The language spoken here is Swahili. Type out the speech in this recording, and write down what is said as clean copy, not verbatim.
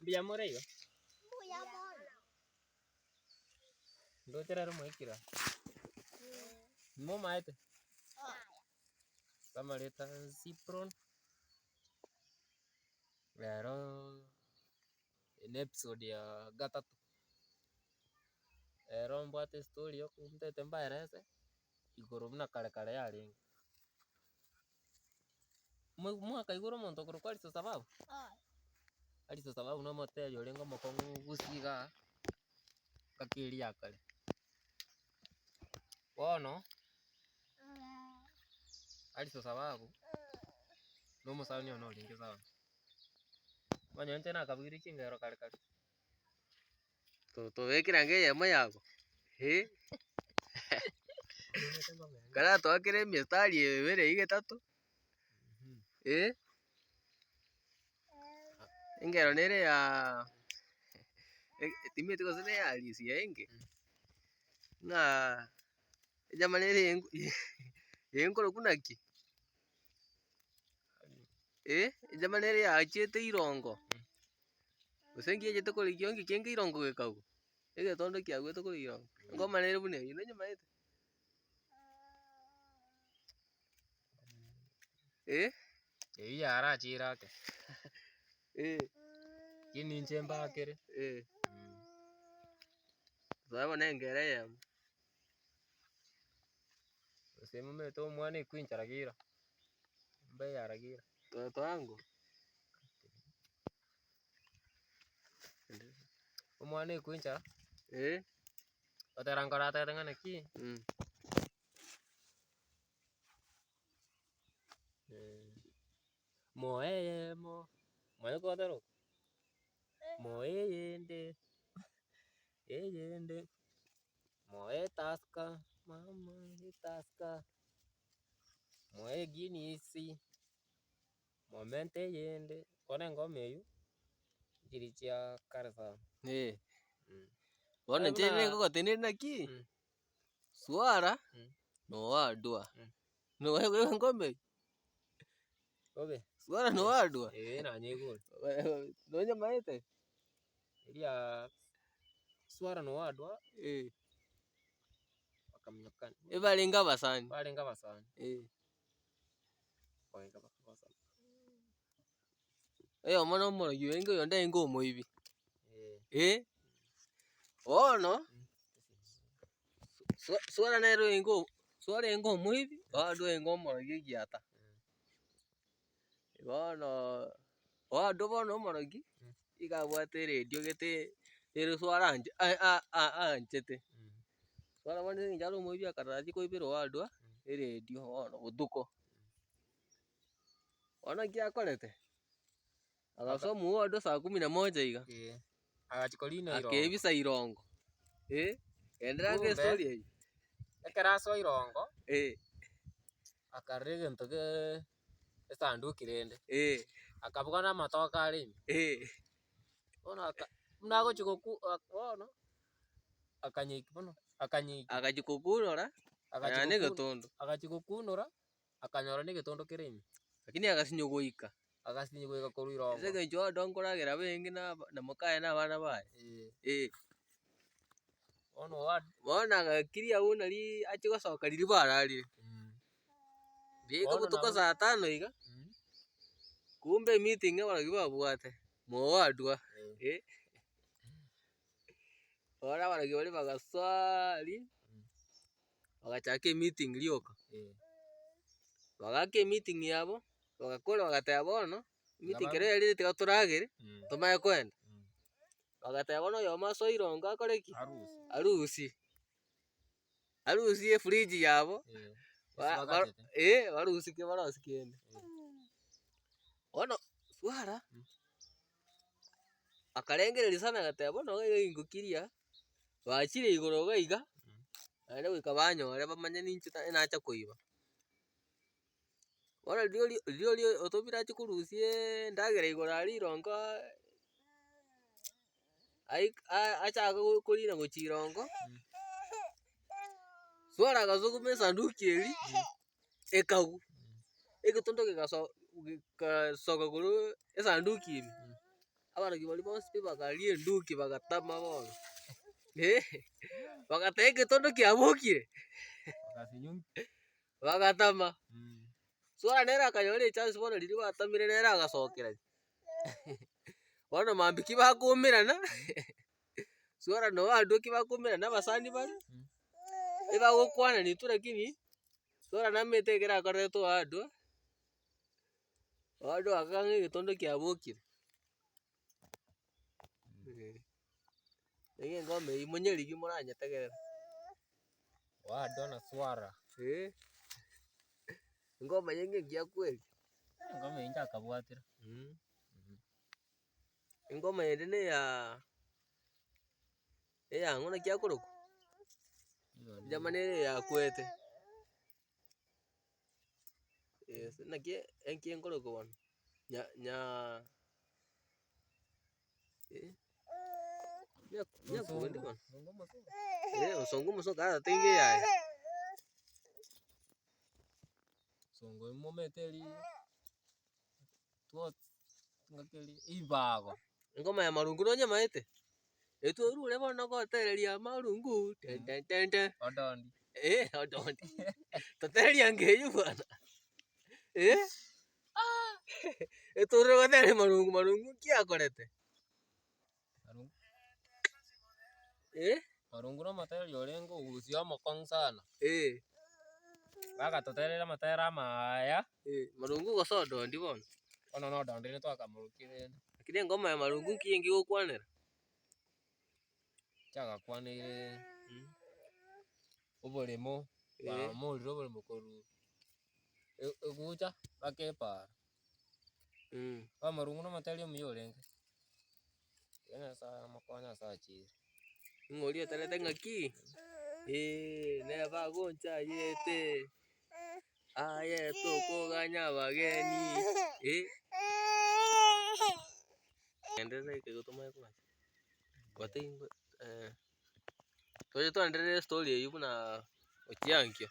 Mbia moreigo. Mbuya mono. Ndo terero moikira. Mo maete. Kama leta Cipron. Lero in episode ya gatatu. Lero mbwate story yo kumtete mbaerese. Igoro muna kare yari. Mwaka igoro muntu kuru kwali sababu. Ali sababu no motejo lengo mokongu gusiga kakiri yakale. Wono. Ali sababu no musani ono lingi sawa. Manyonte na kabiri chingero kare. To wekira ngeye moyago. Kara to akire mistari were igetatu. Ingero nere ya timete ko sene ya alisi enge. Na jamani nere yenkolo kunaki. Jamani nere ya achete irongo. Usengi ejete ko ligiongi kenge irongo gekau. Ege tondo kiagwe to ko irongo. Ngoma nere bune ino nyama ete. Eya ara chira ke. Kini nchemba akere. Zaba nengere ya. Sema meto mwana kwincharagira. Mbe yaragira. Toto wangu. Mwana kwincha. Oterangora tetengana ki. Moyo kodero. Moyende. Yende. Moe taska. Mama taska. Moe ginisi. Momente yende. Kone ngome yu. Jirichia karasa. Wana chene ko tene na ki. Suara. No adua. No wewe ngome. Obe. Suara no adua. Na nyego. No nyama ete. Ilia suara no adua. Wakamnyakan. Balinga basani. Balinga basani. Balinga basani. Omwana omo yuengo yonda engo moibi. Ono. Suara nero engo. Suara engo moibi. Ado engo mo gigiata. Ono. Ado bono morogi. Iga bwate radio gete. Ero suara anje. Anjete. Suara mwana njalo moibi akaraji ko ibiro ado. Radio ono uduko. Ona kia kolete. Agasomu ado saa 11 iga. Agachikolina irongo. Akebisa irongo. Endera ke story hii. Ekaraso irongo. Akarege ntoke esanduku kirende. Akabuka na matoka alimi. Ona mnago chikoku ono. Akanyiki bono. Akanyiki. Akajikokunora. Akanyane getondo. Akachikokunora. Akanyora ne getondo kirimi. Lakini akasinyogoika. Akasinyogoika koru irongo. Sege jo donkoragera bengi na mukae na bana bae. Ono wad. Bona gakiria unali achigosoka riri barari. Biko gutuko saa 5 iga. Kumbe meeting baragiba bwate. Mo wadwa. Ora baragibali bagaswali. Bagachake meeting lioka. Bagake meeting yabo. Bagakora bagataya bono. Meeting kere riri tigaturagire. Tumaye kwenda. Bagataya bono yoma so ironga akoreki. Arusi fridge yabo. Barusi ke barasi kende. Ono suara. Akarengereri sana gataya bono ingukiria. Bachire igoro gaiga. Ane wikabanyo ale bamanye ninchi nacha kuiba. Ora lioli otobira chikurusie ndagera igora lirongo. Acha kulina gochirongo. Suara gazugume sanduku eri. Ekau. Egotondo gasoka guru esanduku imi. abana kibali bose bakalie nduki bagatama bono bagateka gĩtondo kĩabũkire bagatama swara nera akanyore chance bono riri batamire nera agacokera bono mambiki bakumirana swara no anduki bakumirana basani bari ibagukwana nitu lakini swara nametekera akoretwo andu akange gĩtondo kĩabũkire Ege ngome imunyerigi muranyetegerera Wado na swara ngoma yenge ngia kweli ngoma inja akabwatira ngoma yende ne ya ngona kia kuruku jamani ya kwete na kie enkie kuruku wan nya nya kuende wan usongo musoka atinge ya songo mometeli tuot ngakeli ibago ngoma ya marungu no nyamaete etu rure bono gotereria marungu ten odondi odondi totereria ngeyu bwana etu rure gotereria marungu kia korete marungu no matereria orengo ucio mokong sana Baka toterera matera maya marungu gosodo ndi bono ono no dondi ni twakamurukire lakini ngoma ya marungu kingi gukwanera chaga kwanire uburimo ba muri uburimo koru egucha bakepa marungu no matereria muyorenge yana sa makonya sa chi ngori ataleta ngaki ne bagoncha yete aye tukuganya bageni endelea kigutuma kwa watingo toje tuendelee story hiyo na Ochiankyo